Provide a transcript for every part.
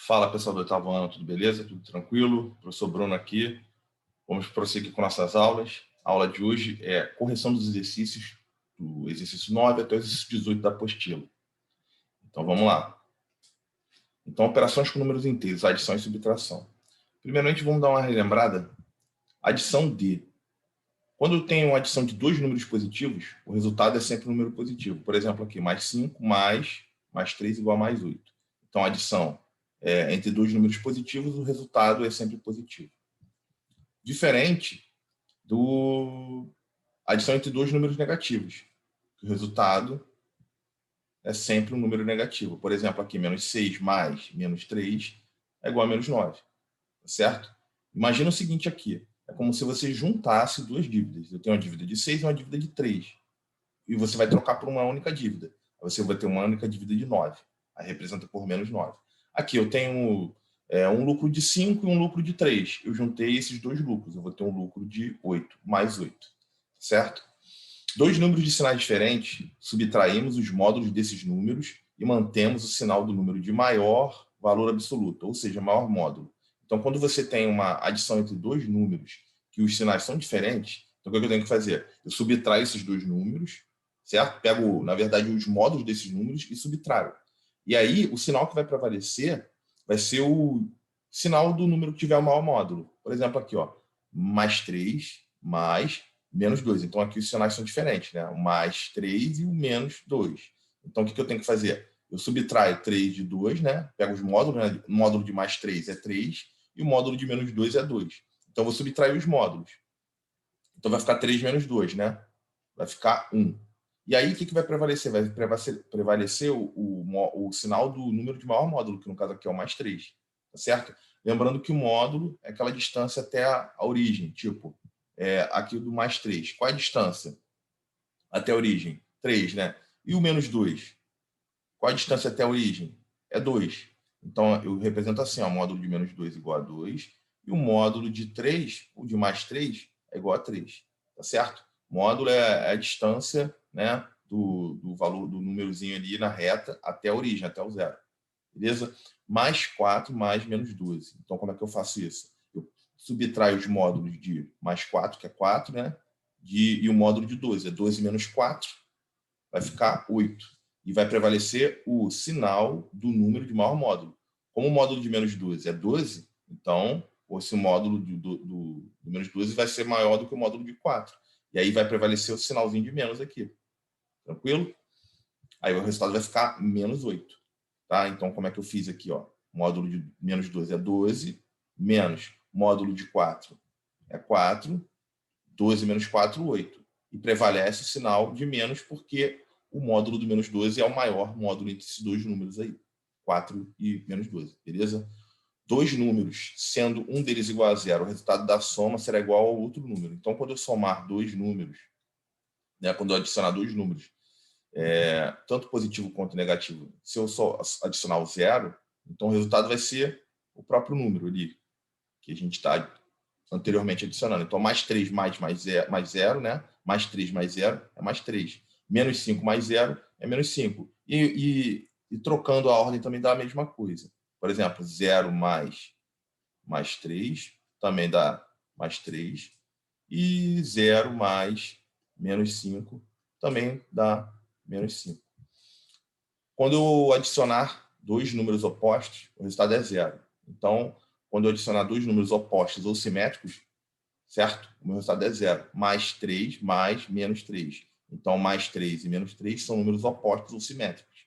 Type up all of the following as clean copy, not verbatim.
Fala, pessoal do oitavo ano, tudo beleza? Tudo tranquilo? Professor Bruno aqui. Vamos prosseguir com nossas aulas. A aula de hoje é correção dos exercícios, do exercício 9 até o exercício 18 da apostila. Então, vamos lá. Então, operações com números inteiros, adição e subtração. Primeiramente, vamos dar uma relembrada. Adição de. Quando eu tenho uma adição de dois números positivos, o resultado é sempre um número positivo. Por exemplo, aqui, mais 5 mais 3 igual a mais 8. Então, a adição entre dois números positivos, o resultado é sempre positivo. Diferente do adição entre dois números negativos. O resultado é sempre um número negativo. Por exemplo, aqui, menos 6 mais menos 3 é igual a menos 9. Certo? Imagina o seguinte aqui. É como se você juntasse duas dívidas. Eu tenho uma dívida de 6 e uma dívida de 3. E você vai trocar por uma única dívida. Aí você vai ter uma única dívida de 9. Aí representa por menos 9. Aqui eu tenho um lucro de 5 e um lucro de 3. Eu juntei esses dois lucros. Eu vou ter um lucro de 8, mais 8. Certo? Dois números de sinais diferentes, subtraímos os módulos desses números e mantemos o sinal do número de maior valor absoluto, ou seja, maior módulo. Então, quando você tem uma adição entre dois números que os sinais são diferentes, então o que eu tenho que fazer? Eu subtraio esses dois números, certo? Pego, na verdade, os módulos desses números e subtraio. E aí, o sinal que vai prevalecer vai ser o sinal do número que tiver o maior módulo. Por exemplo, aqui, ó, mais 3, mais menos 2. Então, aqui os sinais são diferentes, né? O mais 3 e o menos 2. Então, o que eu tenho que fazer? Eu subtraio 3 de 2, né? Pego os módulos, né? O módulo de mais 3 é 3 e o módulo de menos 2 é 2. Então, eu vou subtrair os módulos. Então, vai ficar 3 menos 2, né? Vai ficar 1. E aí, o que vai prevalecer? Vai prevalecer o sinal do número de maior módulo, que no caso aqui é o mais 3. Tá certo? Lembrando que o módulo é aquela distância até a origem. Tipo, aqui do mais 3. Qual é a distância até a origem? 3, né? E o menos 2? Qual a distância até a origem? É 2. Então, eu represento assim, ó, o módulo de menos 2 igual a 2, e o módulo de 3, o de mais 3, é igual a 3. Tá certo? Módulo é a distância, né, do valor do númerozinho ali na reta até a origem, até o zero. Beleza? Mais 4 mais menos 12. Então, como é que eu faço isso? Eu subtraio os módulos de mais 4, que é 4, né? E o módulo de 12. É 12 menos 4, vai ficar 8. E vai prevalecer o sinal do número de maior módulo. Como o módulo de menos 12 é 12, então esse módulo do menos 12 vai ser maior do que o módulo de 4. E aí vai prevalecer o sinalzinho de menos aqui. Tranquilo? Aí o resultado vai ficar menos 8. Tá? Então, como é que eu fiz aqui? Ó? Módulo de menos 12 é 12, menos módulo de 4 é 4, 12 menos 4, 8. E prevalece o sinal de menos porque o módulo do menos 12 é o maior módulo entre esses dois números aí, 4 e menos 12, beleza? Dois números, sendo um deles igual a zero, o resultado da soma será igual ao outro número. Então, quando eu somar dois números, né, quando eu adicionar dois números, tanto positivo quanto negativo, se eu só adicionar o zero, então o resultado vai ser o próprio número ali, que a gente está anteriormente adicionando. Então, mais 3 mais 0, né? Mais 3 mais 0 é mais 3. Menos 5 mais 0 é menos 5. E trocando a ordem também dá a mesma coisa. Por exemplo, 0 mais 3 também dá mais 3. E 0 mais menos 5 também dá menos 5. Quando eu adicionar dois números opostos, o resultado é zero. Então, quando eu adicionar dois números opostos ou simétricos, certo? O meu resultado é zero. Mais 3 mais menos 3. Então, mais 3 e menos 3 são números opostos ou simétricos.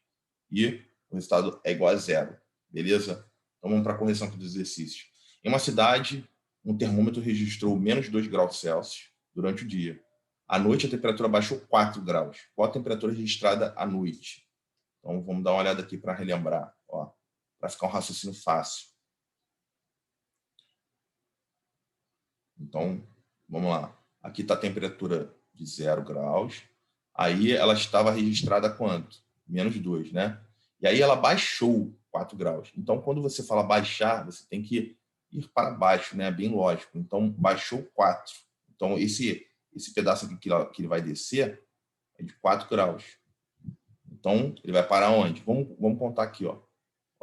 E o resultado é igual a zero. Beleza? Então, vamos para a correção aqui dos exercícios. Em uma cidade, um termômetro registrou menos 2 graus Celsius durante o dia. À noite, a temperatura baixou 4 graus. Qual a temperatura registrada à noite? Então, vamos dar uma olhada aqui para relembrar, para ficar um raciocínio fácil. Então, vamos lá. Aqui está a temperatura de 0 graus. Aí ela estava registrada quanto? Menos 2, né? E aí ela baixou 4 graus. Então, quando você fala baixar, você tem que ir para baixo, né? Bem lógico. Então, baixou 4. Então, esse pedaço aqui que ele vai descer é de 4 graus. Então, ele vai parar onde? Vamos contar aqui, ó.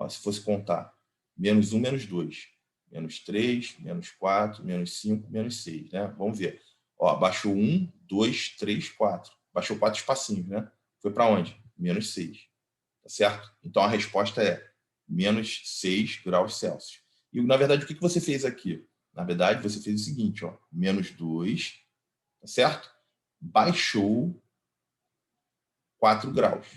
Se fosse contar. menos 1, menos 2, menos 3, menos 4, menos 5, menos 6, né? Vamos ver. Ó, baixou 1, 2, 3, 4. Baixou 4 espacinhos, né? Foi para onde? Menos 6. Tá certo? Então, a resposta é menos 6 graus Celsius. E, na verdade, o que você fez aqui? Na verdade, você fez o seguinte, ó, menos 2, tá certo? Baixou 4 graus,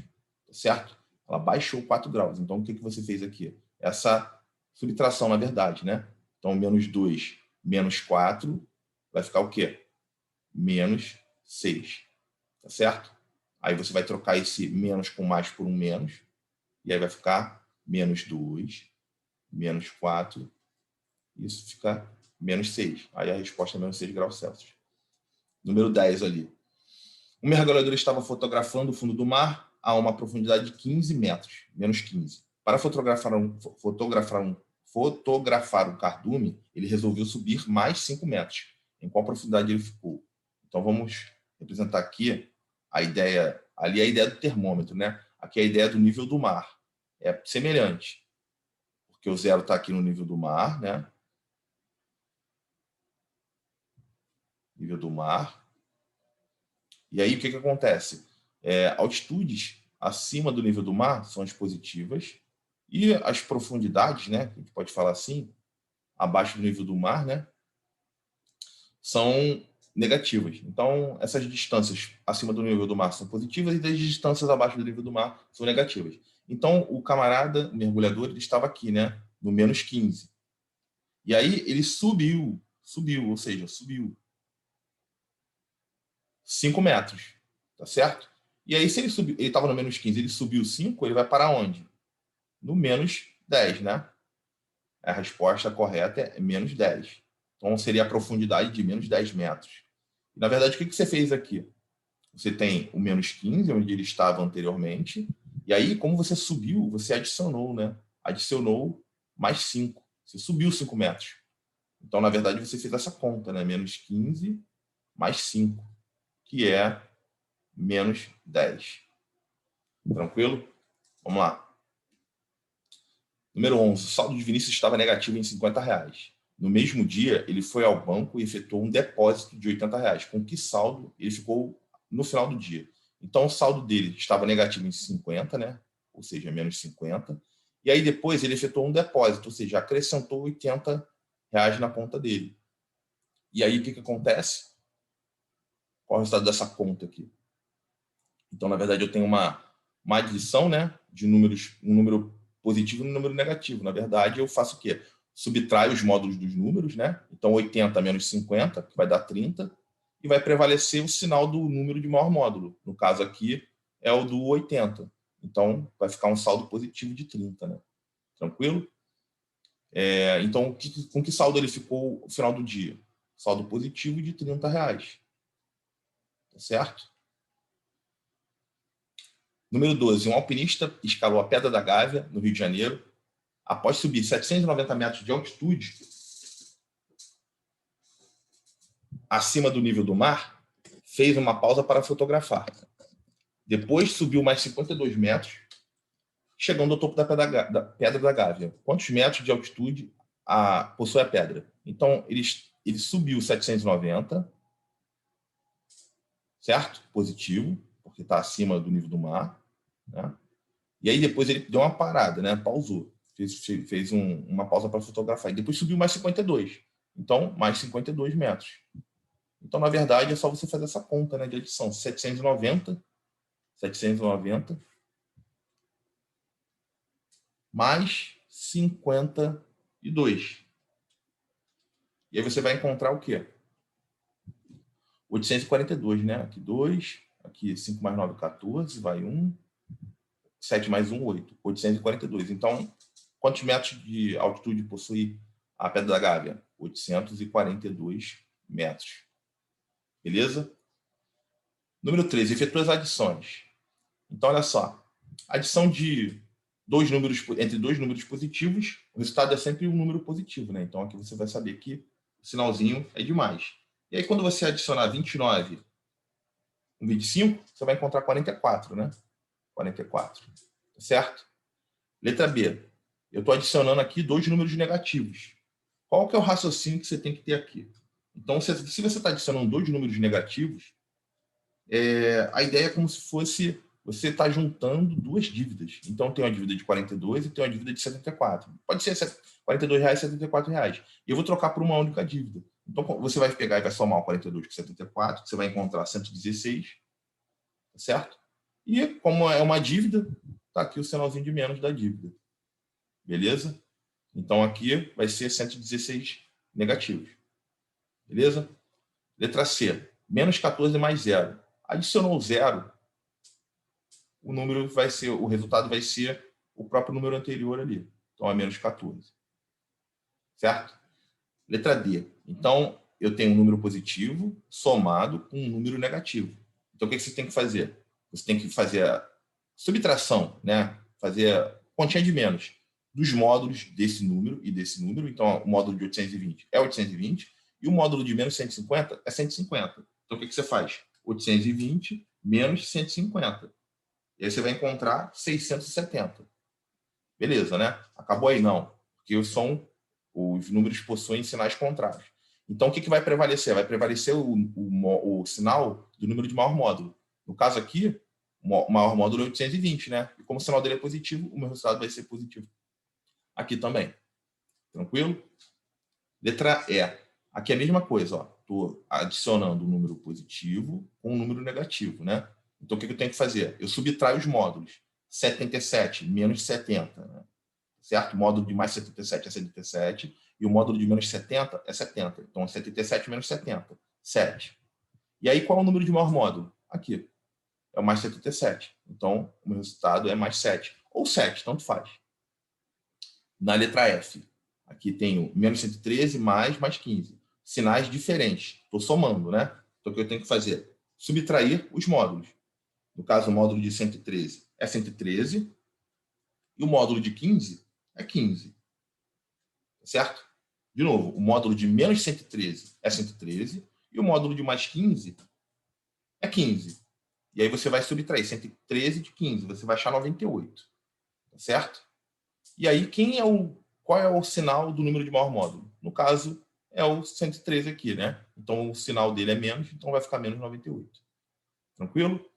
tá certo? Ela baixou 4 graus. Então, o que você fez aqui? Essa subtração, na verdade, né? Então, menos 2 menos 4 vai ficar o quê? Menos 6, tá certo? Aí você vai trocar esse menos com mais por um menos, e aí vai ficar menos 2, menos 4, isso fica menos 6. Aí a resposta é menos 6 graus Celsius. Número 10 ali. Um mergulhador estava fotografando o fundo do mar a uma profundidade de 15 metros, menos 15. Para fotografar um cardume, ele resolveu subir mais 5 metros. Em qual profundidade ele ficou? Então, vamos representar aqui a ideia, ali é a ideia do termômetro, né? Aqui é a ideia do nível do mar. É semelhante, porque o zero está aqui no nível do mar, né? Nível do mar. E aí, o que acontece? Altitudes acima do nível do mar são as positivas e as profundidades, né, que a gente pode falar assim, abaixo do nível do mar, né, são negativas. Então, essas distâncias acima do nível do mar são positivas e as distâncias abaixo do nível do mar são negativas. Então, o camarada, o mergulhador, ele estava aqui, né, no menos 15. E aí ele subiu, ou seja, subiu 5 metros, tá certo? E aí, se ele subiu, ele estava no menos 15, ele subiu 5, ele vai para onde? No menos 10, né? A resposta correta é menos 10. Então, seria a profundidade de menos 10 metros. E, na verdade, o que você fez aqui? Você tem o menos 15, onde ele estava anteriormente, e aí, como você subiu, você adicionou, né? Adicionou mais 5. Você subiu 5 metros. Então, na verdade, você fez essa conta, né? Menos 15 mais 5, que é menos 10. Tranquilo? Vamos lá. Número 11. O saldo de Vinícius estava negativo em R$ 50. No mesmo dia, ele foi ao banco e efetuou um depósito de R$ 80. Com que saldo ele ficou no final do dia? Então, o saldo dele estava negativo em 50, né? Ou seja, menos 50. E aí, depois, ele efetuou um depósito, ou seja, acrescentou R$ 80 na conta dele. E aí, o que acontece? Qual é o resultado dessa conta aqui? Então, na verdade, eu tenho uma adição, né, de números, um número positivo e um número negativo. Na verdade, eu faço o quê? Subtraio os módulos dos números, né? Então, 80 menos 50, que vai dar 30, e vai prevalecer o sinal do número de maior módulo. No caso aqui, é o do 80. Então, vai ficar um saldo positivo de 30, né? Tranquilo? Então, com que saldo ele ficou no final do dia? Saldo positivo de R$ 30. Tá certo? Número 12. Um alpinista escalou a Pedra da Gávea, no Rio de Janeiro, após subir 790 metros de altitude acima do nível do mar, fez uma pausa para fotografar. Depois subiu mais 52 metros, chegando ao topo da Pedra da Gávea. Quantos metros de altitude possui a pedra? Então, ele subiu 790, certo? Positivo, porque está acima do nível do mar, né? E aí depois ele deu uma parada, né? Pausou. Fez uma pausa para fotografar. E depois subiu mais 52. Então, mais 52 metros. Então, na verdade, é só você fazer essa conta, né, de adição. 790 mais 52. E aí você vai encontrar o quê? 842, né? Aqui 2, aqui 5 mais 9, 14, vai 1. 7 mais 1, 8. 842. Então, quantos metros de altitude possui a Pedra da Gávea? 842 metros. Beleza? Número 13. Efetua as adições. Então, olha só. Adição de entre dois números positivos, o resultado é sempre um número positivo, né? Então, aqui você vai saber que o sinalzinho é de mais. E aí, quando você adicionar 29 com 25, você vai encontrar 44, né? 44. Certo? Letra B. eu estou adicionando aqui 2 números negativos. Qual que é o raciocínio que você tem que ter aqui? Então, se você está adicionando 2 números negativos, a ideia é como se fosse você está juntando 2 dívidas. Então, tem uma dívida de 42 e tem uma dívida de 74. Pode ser R$ 42 e R$ 74. E eu vou trocar por uma única dívida. Então, você vai pegar e vai somar o 42 com 74, que você vai encontrar 116, certo? E como é uma dívida, está aqui o sinalzinho de menos da dívida. Beleza? Então, aqui vai ser 116 negativos. Beleza? Letra C, menos 14 mais 0. Adicionou 0, o resultado vai ser o próprio número anterior ali. Então, é menos 14. Certo? Letra D. Então, eu tenho um número positivo somado com um número negativo. Então, o que você tem que fazer? Você tem que fazer a subtração, né? Fazer a continha de menos dos módulos desse número e desse número. Então, o módulo de 820 é 820 e o módulo de menos 150 é 150. Então, o que você faz? 820 menos 150. E aí você vai encontrar 670. Beleza, né? Acabou aí? Não. Porque os números possuem sinais contrários. Então, o que vai prevalecer? Vai prevalecer o sinal do número de maior módulo. No caso aqui, o maior módulo é 820, né? E como o sinal dele é positivo, o meu resultado vai ser positivo. Aqui também. Tranquilo? Letra E. Aqui é a mesma coisa. Estou adicionando um número positivo com um número negativo, né? Então, o que eu tenho que fazer? Eu subtraio os módulos. 77 menos 70, né? Certo? O módulo de mais 77 é 77 e o módulo de menos 70 é 70. Então, 77 menos 70, 7. E aí, qual é o número de maior módulo? Aqui. É o mais 77. Então, o meu resultado é mais 7. Ou 7, tanto faz. Na letra F, aqui tenho menos 113 mais 15. Sinais diferentes. Estou somando, né? Então, o que eu tenho que fazer? Subtrair os módulos. No caso, o módulo de 113 é 113 e o módulo de 15 é 15. Certo? De novo, o módulo de menos 113 é 113 e o módulo de mais 15 é 15. E aí você vai subtrair 113 de 15, você vai achar 98. Certo? E aí, qual é o sinal do número de maior módulo? No caso, é o 113 aqui, né? Então, o sinal dele é menos, então vai ficar menos 98. Tranquilo?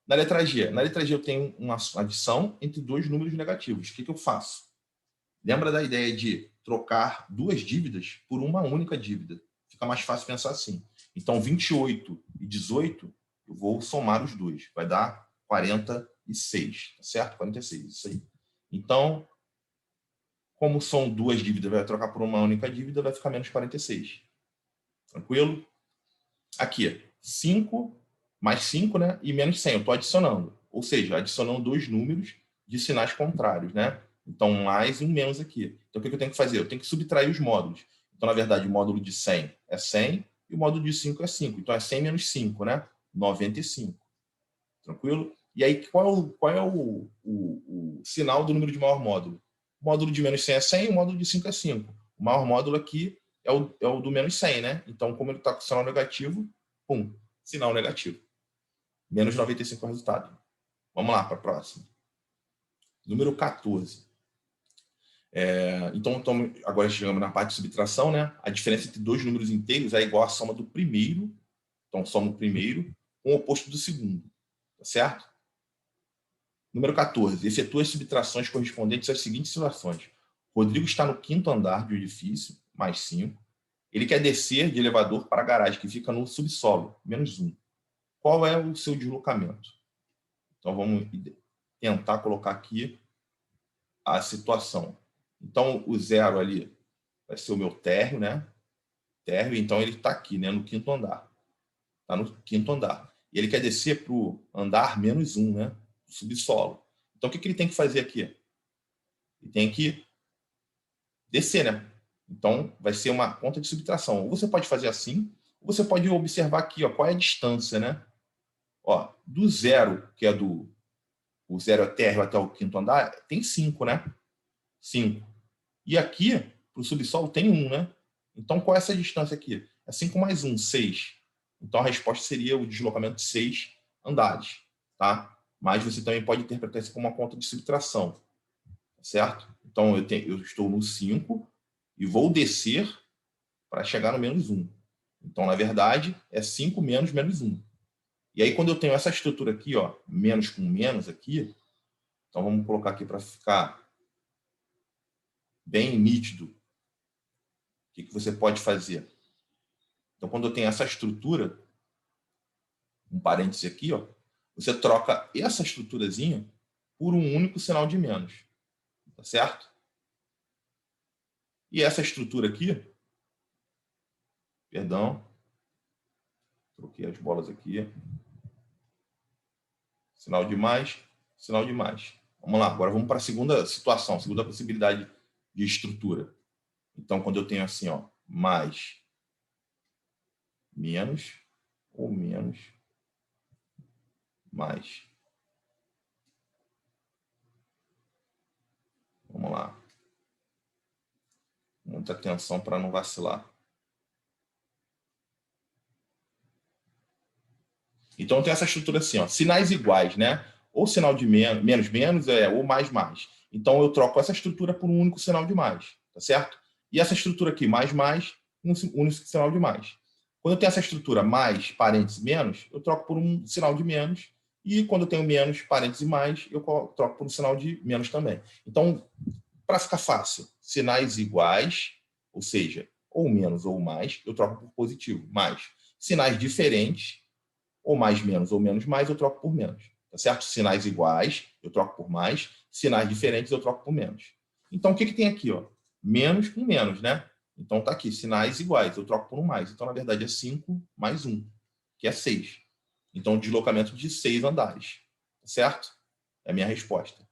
Na letra G. Na letra G eu tenho uma adição entre 2 números negativos. O que eu faço? Lembra da ideia de trocar 2 dívidas por uma única dívida? Fica mais fácil pensar assim. Então, 28 e 18, eu vou somar os dois. Vai dar 46, tá certo? 46, isso aí. Então, como são 2 dívidas, vai trocar por uma única dívida, vai ficar menos 46. Tranquilo? Aqui, 5 mais 5, né? E menos 100, eu estou adicionando. Ou seja, adicionando 2 números de sinais contrários, né? Então, mais e um menos aqui. Então, o que eu tenho que fazer? Eu tenho que subtrair os módulos. Então, na verdade, o módulo de 100 é 100 e o módulo de 5 é 5. Então, é 100 menos 5, né? 95. Tranquilo? E aí, qual é o sinal do número de maior módulo? O módulo de menos 100 é 100 e o módulo de 5 é 5. O maior módulo aqui é o do menos 100, né? Então, como ele está com sinal negativo, pum, sinal negativo. Menos 95 é o resultado. Vamos lá para a próxima. Número 14. Então, agora chegamos na parte de subtração, né? A diferença entre 2 números inteiros é igual à soma do primeiro. Então, soma o primeiro com o oposto do segundo. Tá certo? Número 14. Efetua as subtrações correspondentes às seguintes situações. Rodrigo está no 5º andar do edifício, mais 5. Ele quer descer de elevador para a garagem, que fica no subsolo, menos 1. Qual é o seu deslocamento? Então, vamos tentar colocar aqui a situação. Então, o 0 ali vai ser o meu térreo, né? Térreo, então ele está aqui, né? No 5º andar. Está no 5º andar. E ele quer descer para o andar menos 1, né? Subsolo. Então, o que ele tem que fazer aqui? Ele tem que descer, né? Então, vai ser uma conta de subtração. Ou você pode fazer assim, ou você pode observar aqui, ó, qual é a distância, né? Ó, do 0, que é o 0 é térreo até o 5º andar, tem 5, né? 5. E aqui, para o subsolo, tem 1, né? Então, qual é essa distância aqui? É 5 mais 1, 6. Então, a resposta seria o deslocamento de 6 andares, tá? Mas você também pode interpretar isso como uma conta de subtração, certo? Então, eu estou no 5 e vou descer para chegar no menos 1. Então, na verdade, é 5 menos menos 1. E aí, quando eu tenho essa estrutura aqui, ó, menos com menos aqui, então vamos colocar aqui para ficar bem nítido o que você pode fazer. Então, quando eu tenho essa estrutura, um parêntese aqui, ó, você troca essa estruturazinha por um único sinal de menos. Tá certo? E essa estrutura aqui, perdão, troquei as bolas aqui, sinal de mais, sinal de mais. Vamos lá, agora vamos para a segunda situação, segunda possibilidade de estrutura. Então, quando eu tenho assim, ó, mais, menos, ou menos, mais. Vamos lá. Muita atenção para não vacilar. Então, eu tenho essa estrutura assim, ó, sinais iguais, né? Ou sinal de menos, menos, menos, ou mais, mais. Então, eu troco essa estrutura por um único sinal de mais, tá certo? E essa estrutura aqui, mais, mais, um único sinal de mais. Quando eu tenho essa estrutura mais, parênteses, menos, eu troco por um sinal de menos. E quando eu tenho menos, parênteses, mais, eu troco por um sinal de menos também. Então, para ficar fácil, sinais iguais, ou seja, ou menos ou mais, eu troco por positivo. Mais. Sinais diferentes, ou mais, menos, ou menos, mais, eu troco por menos. Tá certo? Sinais iguais, eu troco por mais. Sinais diferentes, eu troco por menos. Então, o que tem aqui? Ó? Menos com menos, né? Então, tá aqui, sinais iguais, eu troco por um mais. Então, na verdade, é 5 mais 1, que é 6. Então, deslocamento de 6 andares. Tá certo? É a minha resposta.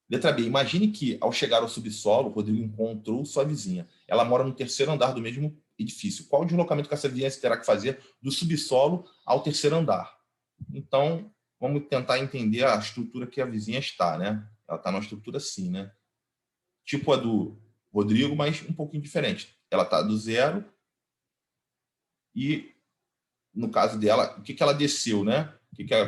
Letra B. Imagine que, ao chegar ao subsolo, o Rodrigo encontrou sua vizinha. Ela mora no terceiro andar do mesmo edifício. Qual o deslocamento que essa vizinha terá que fazer do subsolo ao terceiro andar? Então, vamos tentar entender a estrutura que a vizinha está, né? Ela está numa estrutura assim, né? Tipo a do Rodrigo, mas um pouquinho diferente. Ela está do 0 e, no caso dela, o que ela desceu, né?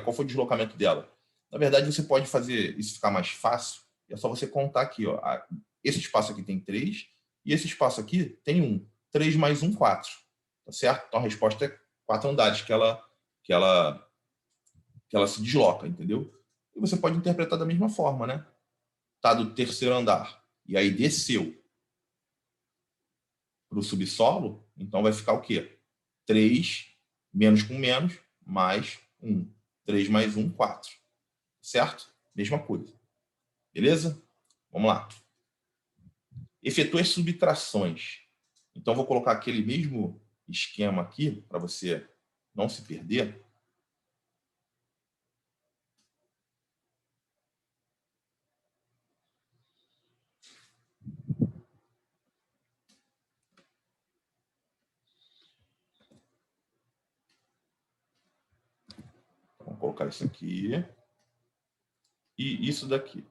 Qual foi o deslocamento dela? Na verdade, você pode fazer isso ficar mais fácil. É só você contar aqui, ó. Esse espaço aqui tem 3 e esse espaço aqui tem 1. 3 mais 1, 4. Tá certo? Então a resposta é 4 andares que ela se desloca, entendeu? E você pode interpretar da mesma forma, né? Tá do terceiro andar e aí desceu para o subsolo, então vai ficar o quê? 3 menos com menos mais 1. 3 mais 1, 4. Certo? Mesma coisa. Beleza? Vamos lá. Efetue as subtrações. Então, vou colocar aquele mesmo esquema aqui, para você não se perder. Vamos colocar isso aqui. E isso daqui.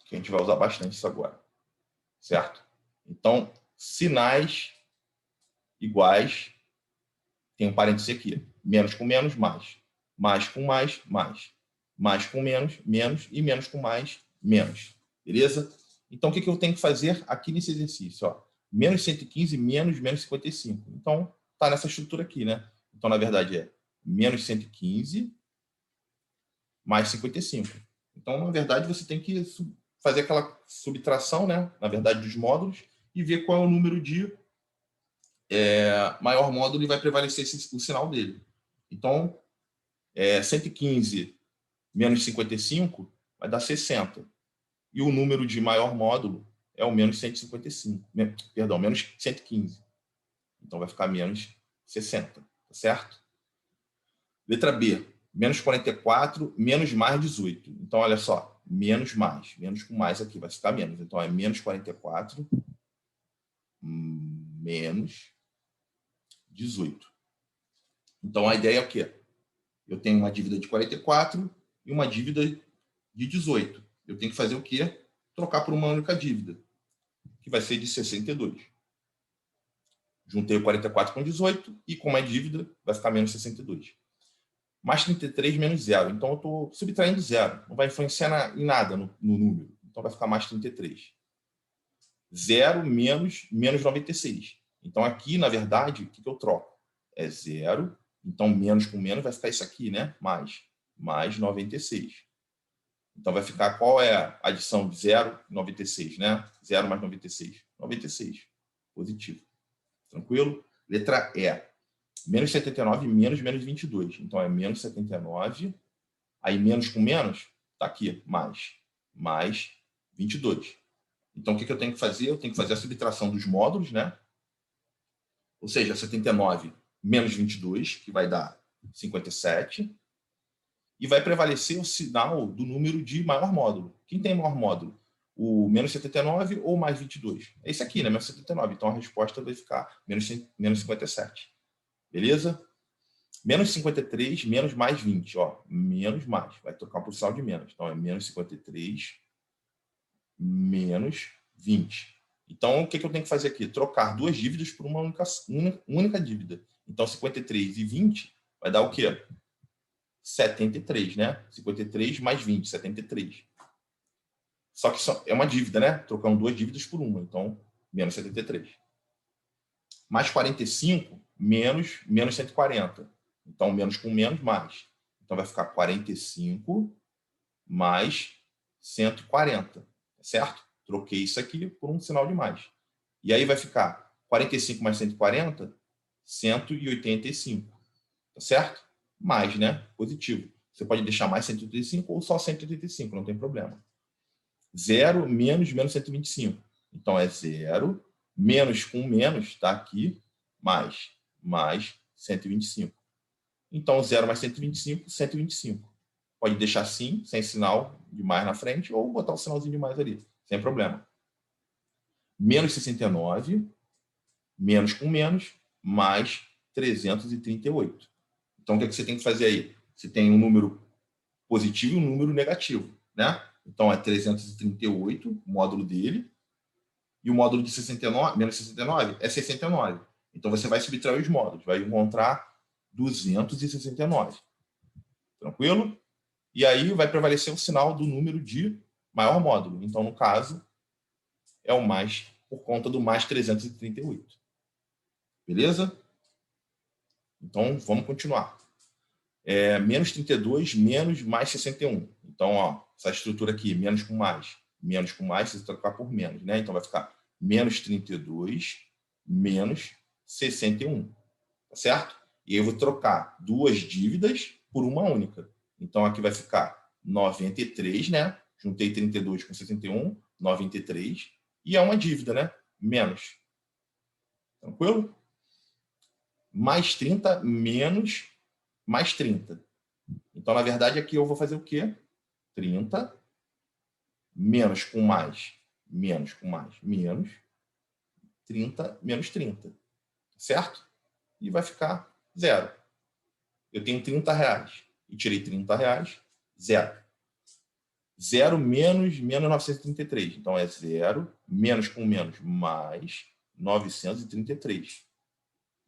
Que a gente vai usar bastante isso agora. Certo? Então, sinais iguais. Tem um parêntese aqui. Menos com menos, mais. Mais com mais, mais. Mais com menos, menos. E menos com mais, menos. Beleza? Então, o que eu tenho que fazer aqui nesse exercício? Ó? Menos 115, menos 55. Então, está nessa estrutura aqui, né? Então, na verdade, é menos 115 mais 55. Então, na verdade, você tem que fazer aquela subtração, né? Na verdade, dos módulos e ver qual é o número de maior módulo e vai prevalecer o sinal dele. Então, 115 menos 55 vai dar 60. E o número de maior módulo é o menos 155. Perdão, menos 115. Então, vai ficar menos 60. Tá certo? Letra B. Menos 44, menos mais 18. Então, olha só. Menos mais. Menos com mais aqui. Vai ficar menos. Então, é menos 44 menos 18. Então, a ideia é o quê? Eu tenho uma dívida de 44 e uma dívida de 18. Eu tenho que fazer o quê? Trocar por uma única dívida, que vai ser de 62. Juntei o 44 com 18 e, como é dívida, vai ficar menos 62. Mais 33 menos 0. Então, eu estou subtraindo 0. Não vai influenciar em nada no número. Então, vai ficar mais 33. 0 menos 96. Então, aqui, na verdade, o que eu troco? É 0. Então, menos com menos vai ficar isso aqui, né? Mais 96. Então, vai ficar qual é a adição de 0 e 96, né? 0 mais 96. 96. Positivo. Tranquilo? Letra E. Menos 79 menos 22. Então, é menos 79. Aí, menos com menos, está aqui, mais 22. Então, o que eu tenho que fazer? Eu tenho que fazer a subtração dos módulos, né? Ou seja, 79 menos 22, que vai dar 57. E vai prevalecer o sinal do número de maior módulo. Quem tem maior módulo? O menos 79 ou mais 22? É esse aqui, né? Menos 79. Então, a resposta vai ficar menos 57. Beleza? Menos 53, menos mais 20. Ó, menos mais. Vai trocar por sinal de menos. Então, é menos 53, menos 20. Então, o que eu tenho que fazer aqui? Trocar duas dívidas por uma única dívida. Então, 53 e 20 vai dar o quê? 73, né? 53 mais 20, 73. Só que é uma dívida, né? Trocando duas dívidas por uma. Então, menos 73. Mais 45, menos 140. Então, menos com menos, mais. Então, vai ficar 45 mais 140. Certo? Troquei isso aqui por um sinal de mais. E aí vai ficar 45 mais 140, 185. Tá certo? Mais, né? Positivo. Você pode deixar mais 185 ou só 185, não tem problema. 0 menos 125. Então, é 0 menos com menos, está aqui, mais 125. Então, 0 mais 125, 125. Pode deixar assim, sem sinal de mais na frente, ou botar o sinalzinho de mais ali, sem problema. Menos 69, menos com menos, mais 338. Então, o que você tem que fazer aí? Você tem um número positivo e um número negativo, né? Então, é 338, o módulo dele, e o módulo de 69, menos 69, é 69. Então, você vai subtrair os módulos, vai encontrar 269. Tranquilo? E aí vai prevalecer o sinal do número de maior módulo. Então, no caso, é o mais por conta do mais 338. Beleza? Então, vamos continuar. Menos 32, menos mais 61. Então, ó, essa estrutura aqui, menos com mais, você trocar por menos, né? Então, vai ficar menos 32, menos 61. Tá certo? E eu vou trocar duas dívidas por uma única. Então, aqui vai ficar 93, né? Juntei 32 com 61, 93. E é uma dívida, né? Menos. Tranquilo? Mais 30, menos mais 30. Então, na verdade, aqui eu vou fazer o quê? 30, menos com mais, menos com mais, menos 30, menos 30. Certo? E vai ficar 0. Eu tenho 30 reais. E tirei 30 reais, 0. 0 menos 933. Então, é 0, menos com menos, mais 933.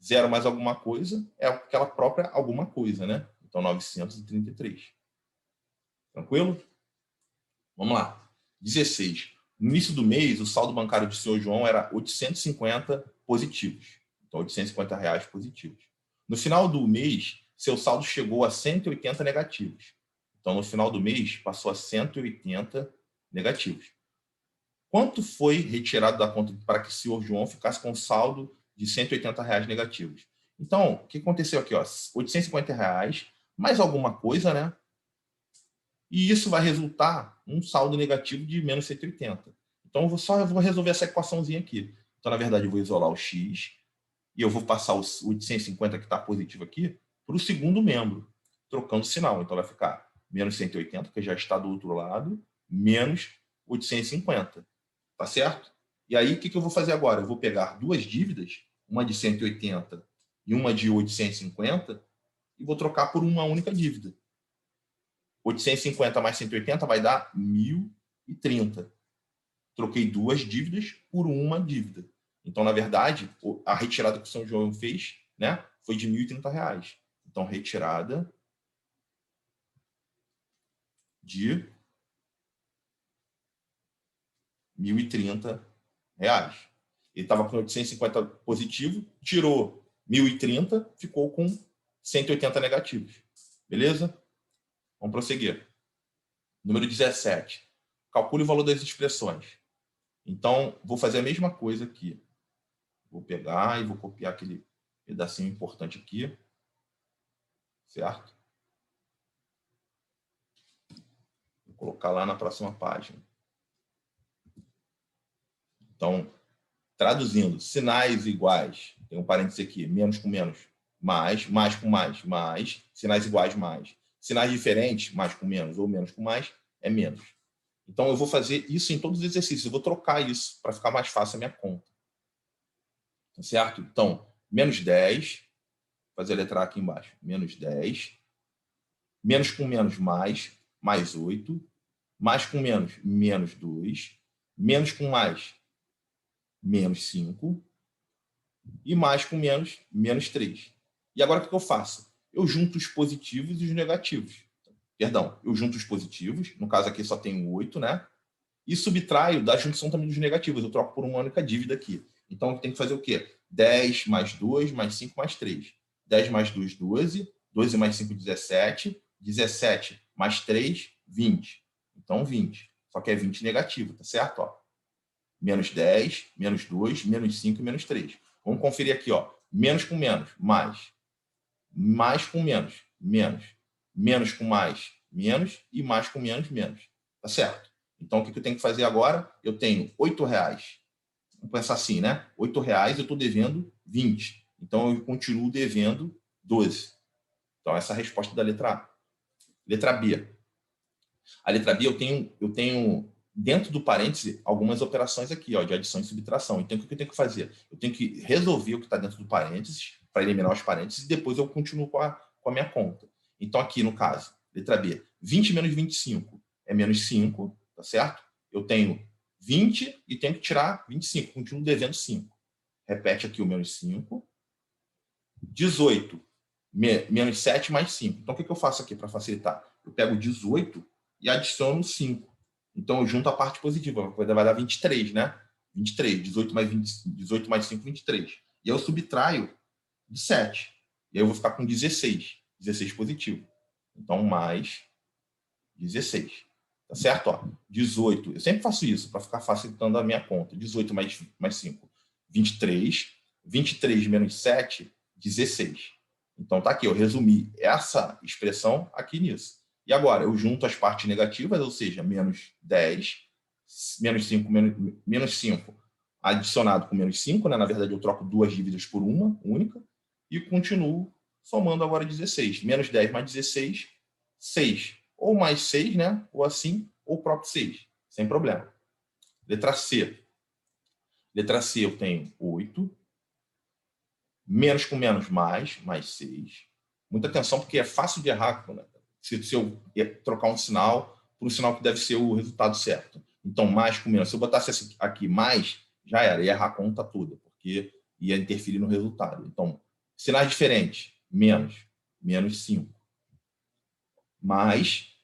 0 mais alguma coisa é aquela própria alguma coisa, né? Então, 933. Tranquilo? Vamos lá. 16. No início do mês, o saldo bancário do senhor João era 850 positivos. Então, 850 reais positivos. No final do mês, seu saldo chegou a 180 negativos. Então, no final do mês, passou a 180 negativos. Quanto foi retirado da conta para que o senhor João ficasse com saldo de 180 reais negativos? Então, o que aconteceu aqui? Ó, 850 reais, mais alguma coisa, né? E isso vai resultar um saldo negativo de menos 180. Então, eu vou resolver essa equaçãozinha aqui. Então, na verdade, eu vou isolar o x e eu vou passar o 850 que está positivo aqui para o segundo membro, trocando sinal. Então, vai ficar menos 180, que já está do outro lado, menos 850. Tá certo? E aí, o que eu vou fazer agora? Eu vou pegar duas dívidas, uma de 180 e uma de 850, e vou trocar por uma única dívida. 850 mais 180 vai dar 1.030. Troquei duas dívidas por uma dívida. Então, na verdade, a retirada que o São João fez, né, foi de R$ 1.030. Então, retirada de R$ 1.030. Ele estava com 850 positivo, tirou 1.030, ficou com 180 negativos. Beleza? Vamos prosseguir. Número 17. Calcule o valor das expressões. Então, vou fazer a mesma coisa aqui. Vou pegar e vou copiar aquele pedacinho importante aqui. Certo? Vou colocar lá na próxima página. Então, traduzindo, sinais iguais. Tem um parênteses aqui, menos com menos, mais com mais, sinais iguais, mais. Sinais diferentes, mais com menos ou menos com mais, é menos. Então, eu vou fazer isso em todos os exercícios. Eu vou trocar isso para ficar mais fácil a minha conta. Tá certo? Então, menos 10, vou fazer a letra A aqui embaixo. Menos 10, menos com menos, mais 8, mais com menos, menos 2, menos com mais, menos 5, e mais com menos, menos 3. E agora o que eu faço? Eu junto os positivos e os negativos. Perdão, eu junto os positivos, no caso aqui só tenho 8, né? E subtraio da junção também dos negativos. Eu troco por uma única dívida aqui. Então, tem que fazer o quê? 10 mais 2 mais 5 mais 3. 10 mais 2, 12. 12 mais 5, 17. 17 mais 3, 20. Então, 20. Só que é 20 negativo, tá certo? Ó. Menos 10, menos 2, menos 5 e menos 3. Vamos conferir aqui, ó. Menos com menos, mais. Mais com menos, menos. Menos com mais, menos. E mais com menos, menos. Tá certo? Então, o que eu tenho que fazer agora? Eu tenho R$8. Vamos pensar assim, né? R$8 eu estou devendo 20. Então, eu continuo devendo 12. Então, essa é a resposta da letra A. Letra B. A letra B, eu tenho dentro do parêntese algumas operações aqui, ó, de adição e subtração. Então, o que eu tenho que fazer? Eu tenho que resolver o que está dentro do parênteses, para eliminar os parênteses, e depois eu continuo com a minha conta. Então, aqui no caso, letra B, 20 menos 25 é menos 5, tá certo? Eu tenho 20 e tenho que tirar 25, continuo devendo 5. Repete aqui o menos 5. 18, menos 7 mais 5. Então, o que eu faço aqui para facilitar? Eu pego 18 e adiciono 5. Então, eu junto a parte positiva, vai dar 23, né? 23, 18 mais 5, 23. E eu subtraio de 7. E aí eu vou ficar com 16. 16 positivo. Então, mais 16. Tá certo? Ó, 18. Eu sempre faço isso para ficar facilitando a minha conta. 18 mais 5, 23. 23 menos 7, 16. Então, tá aqui. Eu resumi essa expressão aqui nisso. E agora, eu junto as partes negativas, ou seja, menos 10, menos 5, menos 5 adicionado com menos 5, né? Na verdade, eu troco duas dívidas por uma única, e continuo somando agora 16. Menos 10 mais 16, 6. Ou mais 6, né? Ou assim, ou o próprio 6. Sem problema. Letra C. Letra C eu tenho 8. Menos com menos, mais 6. Muita atenção, porque é fácil de errar, né? Se eu trocar um sinal para um sinal que deve ser o resultado certo. Então, mais com menos. Se eu botasse aqui mais, já era, ia errar a conta toda, porque ia interferir no resultado. Então, sinais diferentes. Menos, menos 5. Mais.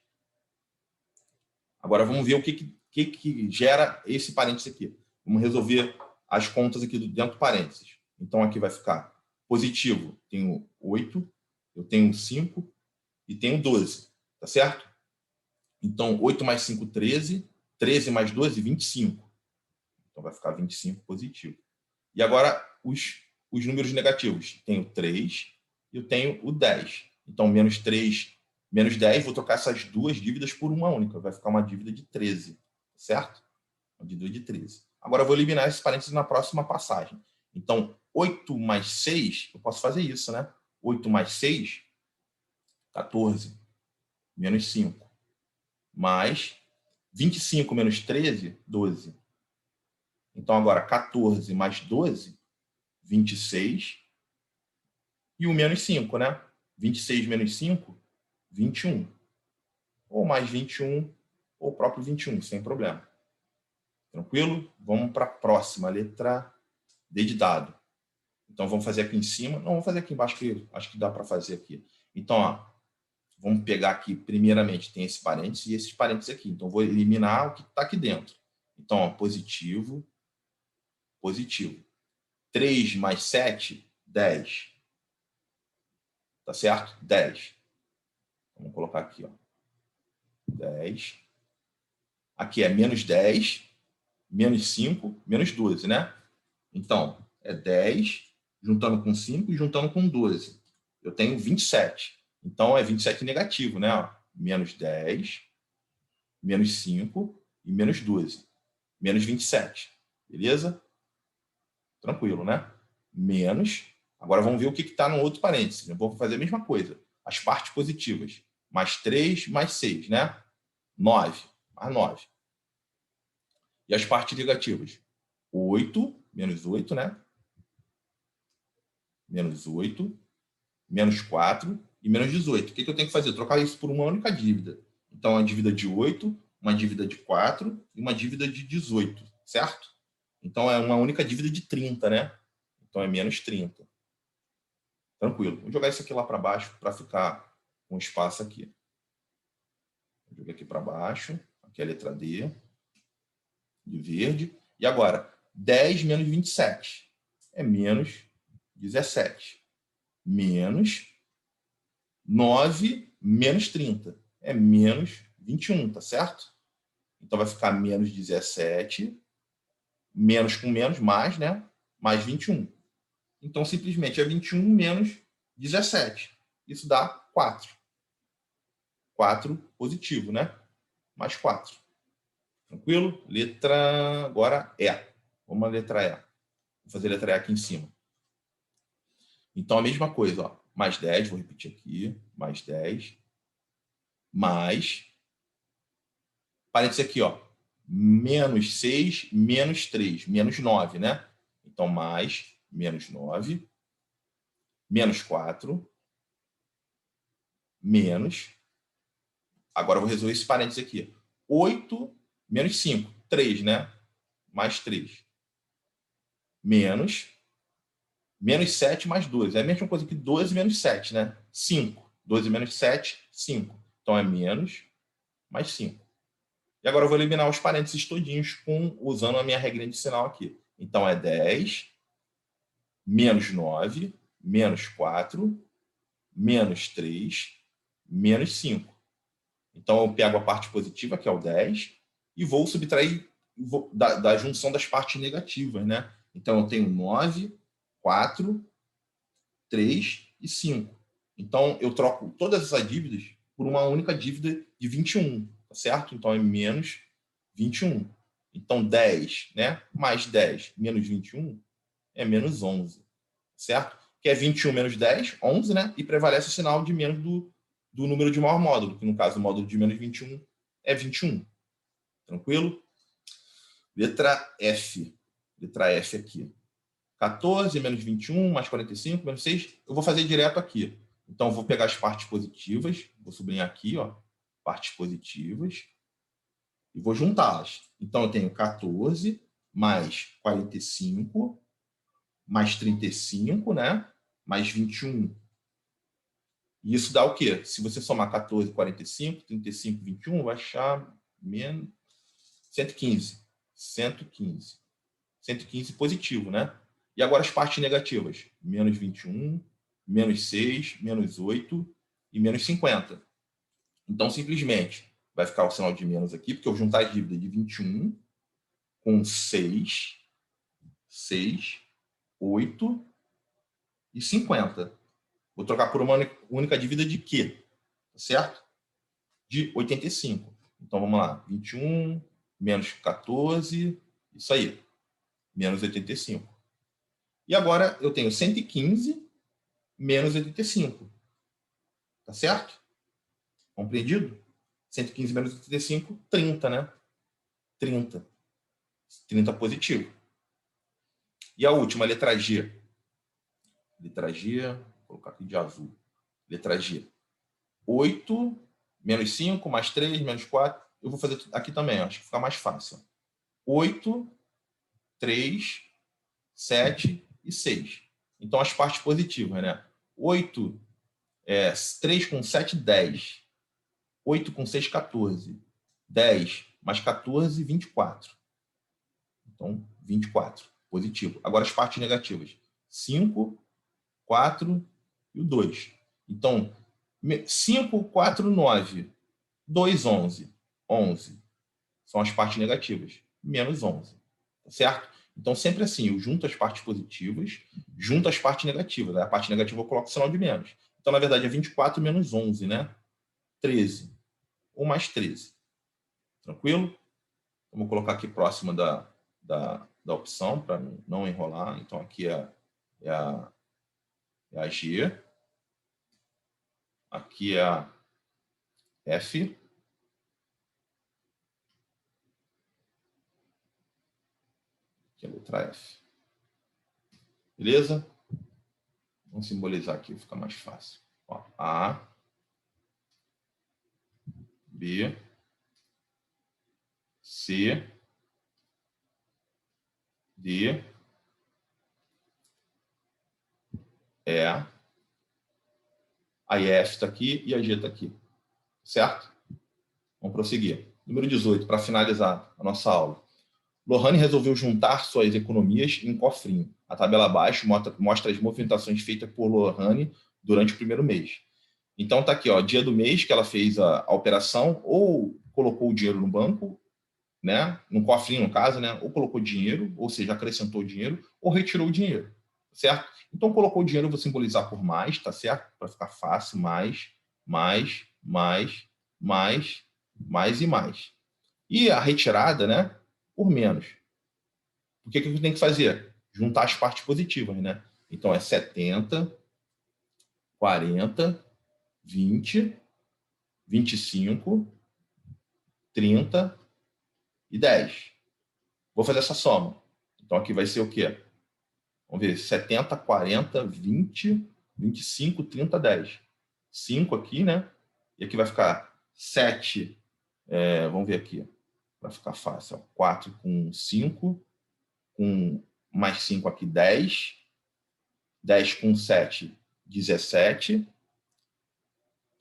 Agora, vamos ver o que gera esse parênteses aqui. Vamos resolver as contas aqui dentro do parênteses. Então, aqui vai ficar positivo. Tenho 8, eu tenho 5 e tenho 12. Tá certo? Então, 8 mais 5, 13. 13 mais 12, 25. Então, vai ficar 25 positivo. E agora, os números negativos. Tenho 3 e eu tenho o 10. Então, menos 3, menos 10, vou trocar essas duas dívidas por uma única. Vai ficar uma dívida de 13. Certo? Uma dívida de 13. Agora, eu vou eliminar esses parênteses na próxima passagem. Então, 8 mais 6, eu posso fazer isso, né? 8 mais 6, 14. Menos 5. Mais 25 menos 13, 12. Então, agora, 14 mais 12, 26. E o menos 5, né? 26 menos 5, 21. Ou mais 21, ou próprio 21, sem problema. Tranquilo? Vamos para a próxima, letra D de dado. Então, vamos fazer aqui em cima. Não, vamos fazer aqui embaixo, que acho que dá para fazer aqui. Então, ó, vamos pegar aqui, primeiramente, tem esse parênteses e esses parênteses aqui. Então, vou eliminar o que está aqui dentro. Então, ó, positivo, positivo. 3 mais 7, 10. Tá certo? 10. Vamos colocar aqui, ó. 10. Aqui é menos 10, menos 5, menos 12, né? Então, é 10, juntando com 5 e juntando com 12. Eu tenho 27. Então, é 27 negativo, né? Menos 10, menos 5 e menos 12. Menos 27. Beleza? Tranquilo, né? Menos. Agora, vamos ver o que está no outro parênteses. Eu vou fazer a mesma coisa. As partes positivas. Mais 3, mais 6, né? 9. Mais 9. E as partes negativas? 8, menos 8, né? Menos 8, menos 4 e menos 18. O que eu tenho que fazer? Trocar isso por uma única dívida. Então, uma dívida de 8, uma dívida de 4 e uma dívida de 18, certo? Então, é uma única dívida de 30, né? Então, é menos 30. Tranquilo. Vou jogar isso aqui lá para baixo para ficar com espaço aqui. Vou jogar aqui para baixo. Aqui é a letra D, de verde. E agora, 10 menos 27 é menos 17. Menos 9 menos 30 é menos 21, tá certo? Então, vai ficar menos 17, menos com menos, mais, né? Mais 21. Então, simplesmente, é 21 menos 17. Isso dá 4. 4 positivo, né? Mais 4. Tranquilo? Letra, agora E. Vamos à letra E. Vou fazer a letra E aqui em cima. Então, a mesma coisa, ó. Mais 10, vou repetir aqui. Mais 10. Mais. Parênteses aqui, ó. Menos 6, menos 3. Menos 9, né? Então, mais, menos 9. Menos 4. Menos. Agora, eu vou resolver esse parênteses aqui. 8, menos 5. 3, né? Mais 3. Menos. Menos 7 mais 12. É a mesma coisa que 12 menos 7, né? 5. 12 menos 7, 5. Então, é menos mais 5. E agora eu vou eliminar os parênteses todinhos usando a minha regrinha de sinal aqui. Então, é 10, menos 9, menos 4, menos 3, menos 5. Então, eu pego a parte positiva, que é o 10, e vou subtrair da junção das partes negativas, né? Então, eu tenho 9, 4, 3 e 5. Então, eu troco todas essas dívidas por uma única dívida de 21, tá certo? Então, é menos 21. Então, 10, né? Mais 10 menos 21 é menos 11, certo? Que é 21 menos 10, 11, né? E prevalece o sinal de menos do número de maior módulo, que no caso o módulo de menos 21 é 21. Tranquilo? Letra F. Letra F aqui. 14 menos 21 mais 45 menos 6. Eu vou fazer direto aqui. Então, eu vou pegar as partes positivas. Vou sublinhar aqui, ó. Partes positivas. E vou juntá-las. Então, eu tenho 14 mais 45 mais 35, né? Mais 21. E isso dá o quê? Se você somar 14, 45, 35, 21, vai achar menos 115. 115. 115 positivo, né? E agora as partes negativas. Menos 21, menos 6, menos 8 e menos 50. Então, simplesmente, vai ficar o sinal de menos aqui, porque eu vou juntar a dívida de 21 com 6, 8 e 50. Vou trocar por uma única dívida de quê? Certo? De 85. Então, vamos lá. 21 menos 14, isso aí. Menos 85. E agora eu tenho 115 menos 85. Tá certo? Compreendido? 115 menos 85, 30, né? 30. 30 positivo. E a última, letra G. Letra G, vou colocar aqui de azul. Letra G. 8 menos 5 mais 3 menos 4. Eu vou fazer aqui também, acho que fica mais fácil. 8, 3, 7 e 6. Então, as partes positivas, né? 8, 3 com 7, 10. 8 com 6, 14. 10 mais 14, 24. Então, 24, positivo. Agora, as partes negativas. 5, 4 e o 2. Então, 5, 4, 9. 2, 11. 11 são as partes negativas. Menos 11. Tá certo? Então, sempre assim, eu junto as partes positivas, junto as partes negativas. A parte negativa eu coloco o sinal de menos. Então, na verdade, é 24 menos 11, né? 13. 1 mais 13. Tranquilo? Vamos colocar aqui próxima da opção, para não enrolar. Então, aqui é a G. Aqui é a F. Aqui é a letra F. Beleza? Vamos simbolizar aqui, fica mais fácil. Ó, A, B, C, D, E, a F está aqui e a G está aqui. Certo? Vamos prosseguir. Número 18, para finalizar a nossa aula. Lohane resolveu juntar suas economias em cofrinho. A tabela abaixo mostra as movimentações feitas por Lohane durante o primeiro mês. Então, está aqui, ó, dia do mês que ela fez a operação, ou colocou o dinheiro no banco, né, no cofrinho, no caso, né, ou colocou dinheiro, ou seja, acrescentou dinheiro, ou retirou o dinheiro, certo? Então, colocou o dinheiro, eu vou simbolizar por mais, tá certo? Para ficar fácil, mais e mais. E a retirada, né, por menos. O que a gente tem que fazer? Juntar as partes positivas, né? Então, é 70, 40, 20, 25, 30 e 10. Vou fazer essa soma. Então, aqui vai ser o quê? Vamos ver, 70, 40, 20, 25, 30, 10. 5 aqui, né? E aqui vai ficar 7. Vamos ver aqui. Vai ficar fácil. Ó. 4 com 5. Com mais 5 aqui, 10. 10 com 7, 17.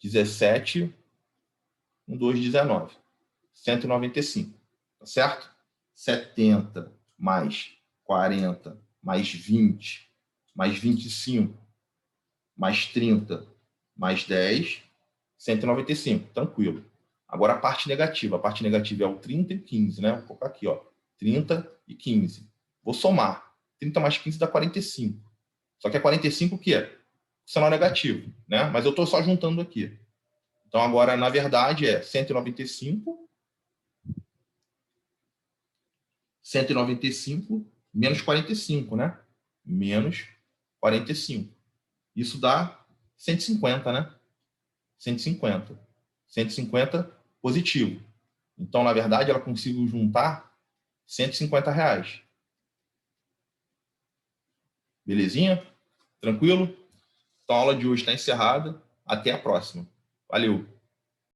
17 com 2, 19. 195. Tá certo? 70 mais 40 mais 20 mais 25 mais 30 mais 10, 195. Tranquilo. Agora a parte negativa. A parte negativa é o 30 e 15, né? Vou colocar aqui, ó. 30 e 15. Vou somar. 30 mais 15 dá 45. Só que é 45 o quê? Sinal negativo, né? Mas eu estou só juntando aqui. Então, agora, na verdade, é 195 menos 45, né? Menos 45. Isso dá 150, né? 150. 150 positivo. Então, na verdade, ela conseguiu juntar R$150. Belezinha? Tranquilo? Então, a aula de hoje está encerrada. Até a próxima. Valeu!